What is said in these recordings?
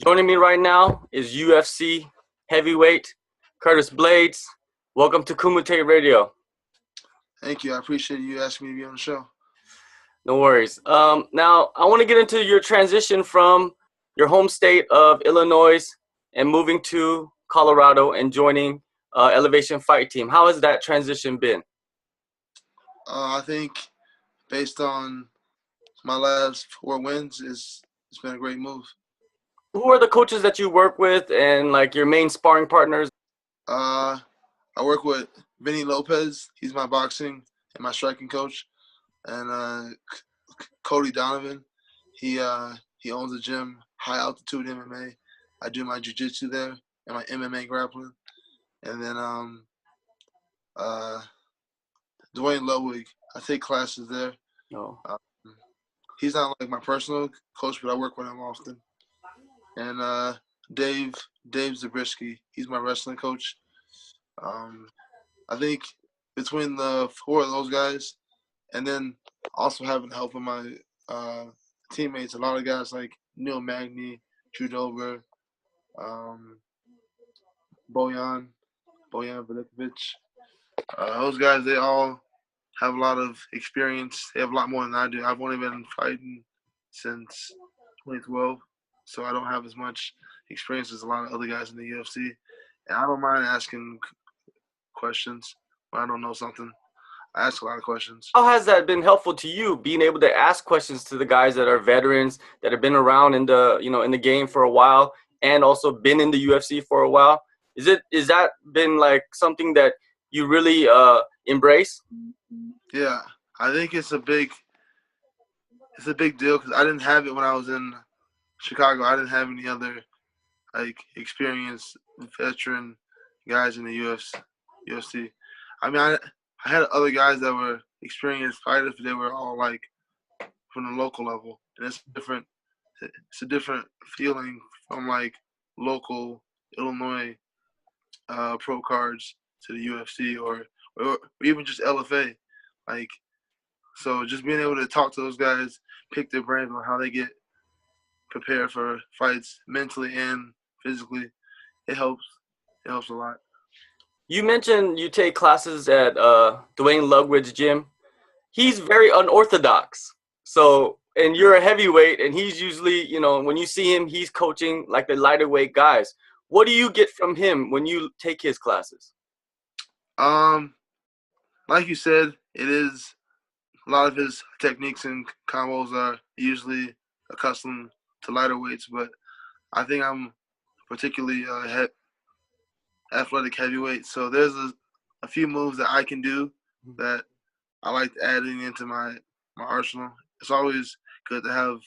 Joining me right now is UFC heavyweight Curtis Blaydes. Welcome to Kumite Radio. Thank you. I appreciate you asking me to be on the show. No worries. Now, I want to get into your transition from your home state of Illinois and moving to Colorado and joining Elevation Fight Team. How has that transition been? I think based on my last 4 wins, it's been a great move. Who are the coaches that you work with and like your main sparring partners? I work with Vinny Lopez. He's my boxing and my striking coach. And Cody Donovan, he owns a gym, High Altitude MMA. I do my jiu-jitsu there and my MMA grappling. And then Duane Ludwig, I take classes there. No. He's not like my personal coach, but I work with him often. And Dave Zabriskie, he's my wrestling coach. I think between the 4 of those guys, and then also having the help of my teammates, a lot of guys like Neil Magny, Drew Dober, Bojan Velikovic. Those guys, they all have a lot of experience. They have a lot more than I do. I've only been fighting since 2012, so I don't have as much experience as a lot of other guys in the UFC. And I don't mind asking questions when I don't know something. I ask a lot of questions. How has that been helpful to you, being able to ask questions to the guys that are veterans, that have been around in the game for a while, and also been in the UFC for a while? Is that been like something that you really embrace? Yeah, I think it's a big deal because I didn't have it when I was in Chicago. I didn't have any other like experienced veteran guys in the UFC. I mean, I had other guys that were experienced fighters, but they were all like from the local level, and it's different. It's a different feeling from like local Illinois pro cards to the UFC or even just LFA. Like, so just being able to talk to those guys, pick their brains on how they get prepared for fights mentally and physically, it helps. It helps a lot. You mentioned you take classes at Duane Ludwig's gym. He's very unorthodox. So, and you're a heavyweight, and he's usually, when you see him, he's coaching like the lighter weight guys. What do you get from him when you take his classes? Like you said, it is a lot of his techniques and combos are usually accustomed to lighter weights, but I think I'm particularly athletic heavyweight. So there's a few moves that I can do that I like adding into my arsenal. It's always good to have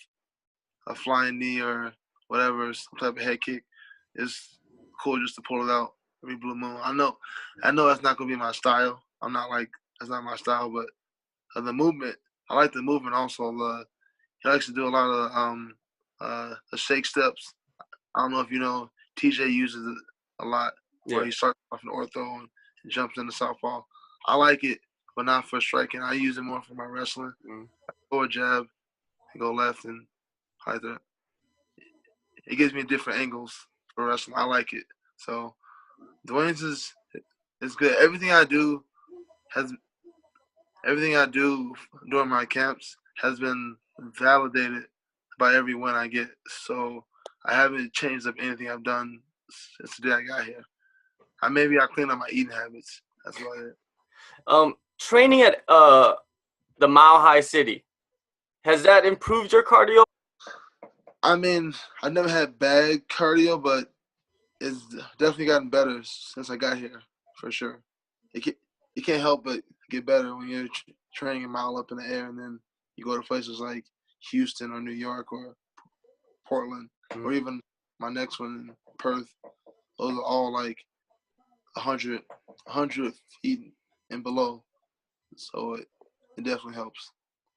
a flying knee or whatever, some type of head kick. It's cool just to pull it out every blue moon. I know that's not gonna be my style. I'm not like that's not my style, but the movement, I like the movement also. He likes to do a lot of the shake steps. I don't know if you know, TJ uses it a lot. Yeah. Where he starts off in ortho and jumps into southpaw. I like it, but not for striking. I use it more for my wrestling. Go a jab, go left, and like that. It gives me different angles for wrestling. I like it. So Duane's is good. Everything I do during my camps has been validated by every win I get. So I haven't changed up anything I've done since the day I got here. Maybe I cleaned up my eating habits. That's about it. Training at the Mile High City, has that improved your cardio? I mean, I never had bad cardio, but it's definitely gotten better since I got here, for sure. You can't help but get better when you're training a mile up in the air, and then you go to places like Houston or New York or Portland, or even my next one in Perth. Those are all like 100 feet and below. So it definitely helps.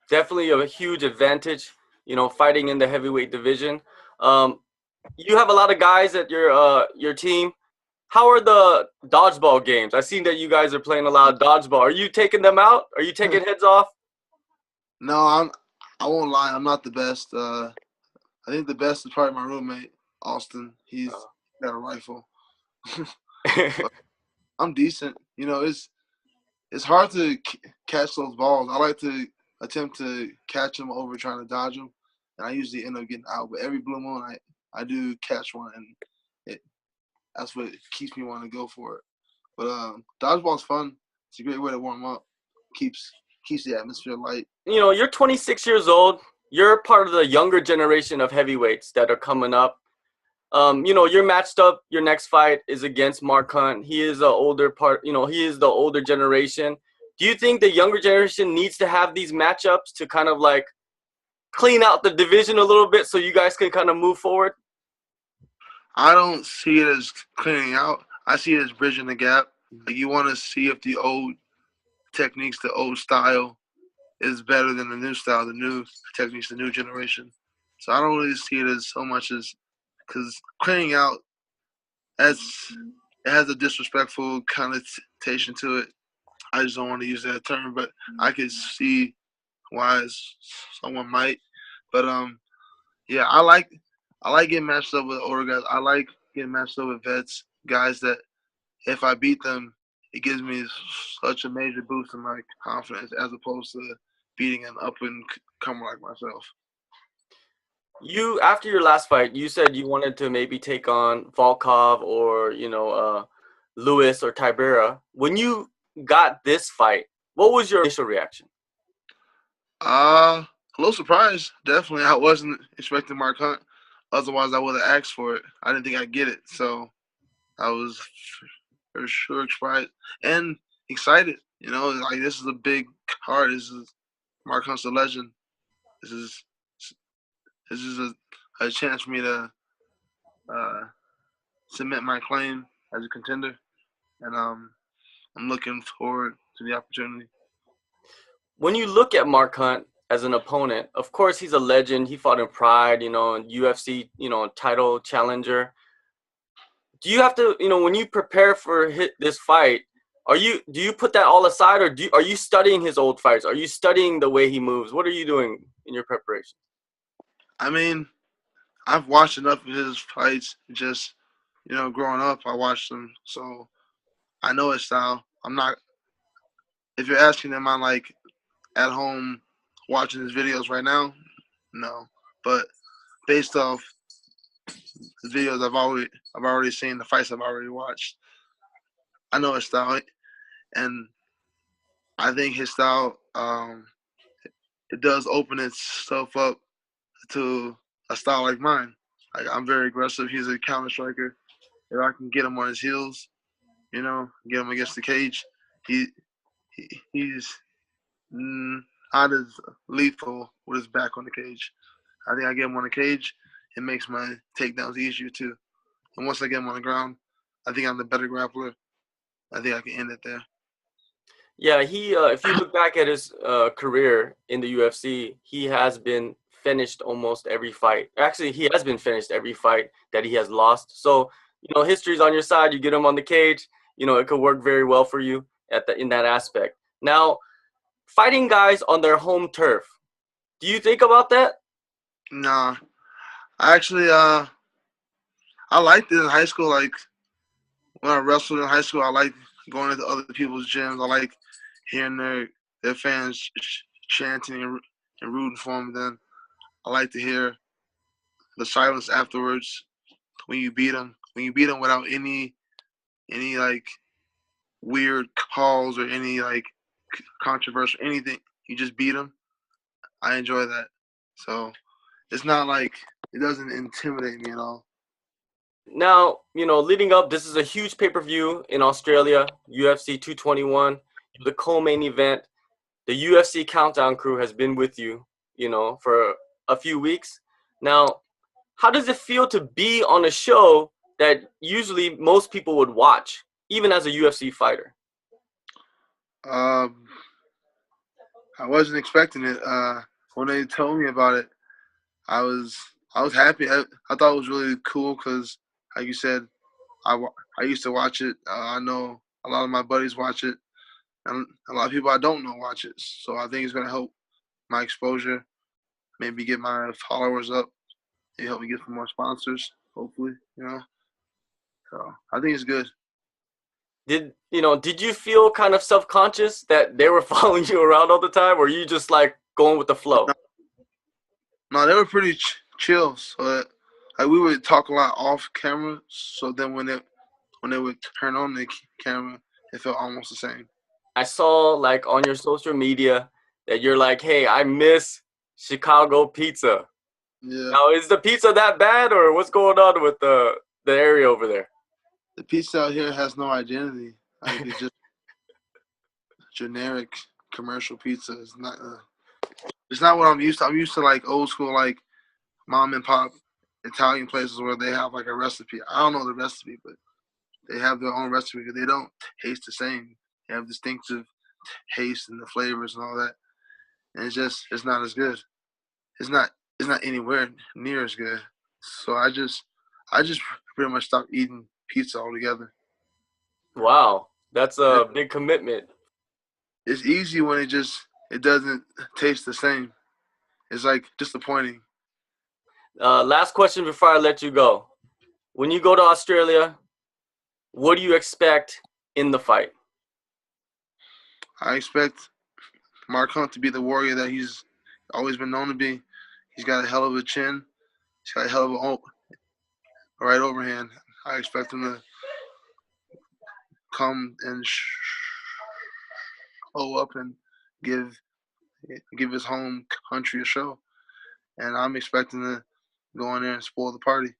Definitely a huge advantage, fighting in the heavyweight division. You have a lot of guys at your team. How are the dodgeball games? I've seen that you guys are playing a lot of dodgeball. Are you taking them out? Are you taking heads off? No, I won't lie. I'm not the best. I think the best is probably my roommate. Austin. He's Uh, got a rifle. But I'm decent. You know, it's hard to catch those balls. I like to attempt to catch them over trying to dodge them, and I usually end up getting out. But every blue moon, I do catch one, and it that's what keeps me wanting to go for it. But dodgeball's fun. It's a great way to warm up. Keeps the atmosphere light. You're 26 years old. You're part of the younger generation of heavyweights that are coming up. You're matched up. Your next fight is against Mark Hunt. He is the older part. He is the older generation. Do you think the younger generation needs to have these matchups to kind of like clean out the division a little bit so you guys can kind of move forward? I don't see it as clearing out. I see it as bridging the gap. Like you want to see if the old techniques, the old style, is better than the new style, the new techniques, the new generation. So I don't really see it as so much as because clearing out as it has a disrespectful connotation to it. I just don't want to use that term, but I could see why someone might. But yeah, I like getting matched up with older guys. I like getting matched up with vets, guys that if I beat them, it gives me such a major boost in my confidence as opposed to beating an up and comer like myself. You after your last fight, you said you wanted to maybe take on Volkov or Lewis or Tibera. When you got this fight, what was your initial reaction? A little surprised. Definitely, I wasn't expecting Mark Hunt. Otherwise, I would have asked for it. I didn't think I'd get it, so I was for sure surprised and excited. Like this is a big card. This is Mark Hunt's a legend. This is a chance for me to uh, submit my claim as a contender, and I'm looking forward to the opportunity. When you look at Mark Hunt as an opponent, of course he's a legend. He fought in Pride, and UFC, title challenger. Do you have to, when you prepare for this fight, do you put that all aside, or are you studying his old fights? Are you studying the way he moves? What are you doing in your preparation? I mean, I've watched enough of his fights. Just growing up, I watched them, so I know his style. I'm not. If you're asking, am I like at home watching his videos right now? No, but based off the videos I've already seen, the fights I've already watched, I know his style, and I think his style it does open itself up to a style like mine. Like I'm very aggressive. He's a counter striker. If I can get him on his heels, get him against the cage, he's not as lethal with his back on the cage. I think I get him on the cage, it makes my takedowns easier too. And once I get him on the ground, I think I'm the better grappler. I think I can end it there. Yeah, if you look back at his career in the UFC, he has been finished almost every fight. Actually, he has been finished every fight that he has lost. So, history's on your side. You get him on the cage, it could work very well for you in that aspect. Now, fighting guys on their home turf. Do you think about that? Nah, I actually I liked it in high school. Like when I wrestled in high school, I liked going into other people's gyms. I like hearing their fans chanting and rooting for them. Then I like to hear the silence afterwards when you beat them. When you beat them without any like weird calls or any like controversial anything, you just beat them. I enjoy that. So it's not like it doesn't intimidate me at all. Now, leading up, this is a huge pay-per-view in Australia, UFC 221, the co-main event. The UFC Countdown crew has been with you, for a few weeks. Now, how does it feel to be on a show that usually most people would watch, even as a UFC fighter? Um, I wasn't expecting it. When they told me about it, I was I was happy. I thought it was really cool because, like you said, I used to watch it. I know a lot of my buddies watch it, and a lot of people I don't know watch it. So I think it's gonna help my exposure, maybe get my followers up, maybe help me get some more sponsors. hopefully, you know. So I think it's good. Did you feel kind of self-conscious that they were following you around all the time, or you just like going with the flow? No, they were pretty chill. So like we would talk a lot off camera. So then when they would turn on the camera, it felt almost the same. I saw like on your social media that you're like, hey, I miss Chicago pizza. Yeah, Now, is the pizza that bad, or what's going on with the area over there? the pizza out here has no identity. Like it's just generic commercial pizza. It's not what I'm used to. I'm used to like old school like mom and pop Italian places where they have like a recipe. I don't know the recipe, but they have their own recipe. They don't taste the same. They have distinctive taste and the flavors and all that. And it's not as good. It's not anywhere near as good. So I just pretty much stopped eating pizza altogether. Wow, that's a big commitment. It's easy when it doesn't taste the same. It's like disappointing. Last question before I let you go. When you go to Australia, what do you expect in the fight? I expect Mark Hunt to be the warrior that he's always been known to be. He's got a hell of a chin. He's got a hell of a right overhand. I expect him to come and show up and give his home country a show. And I'm expecting to go in there and spoil the party.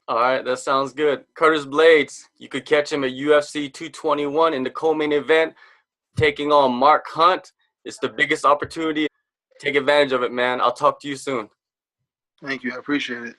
All right, that sounds good. Curtis Blaydes, you could catch him at UFC 221 in the co-main event, taking on Mark Hunt. It's the biggest opportunity. Take advantage of it, man. I'll talk to you soon. Thank you. I appreciate it.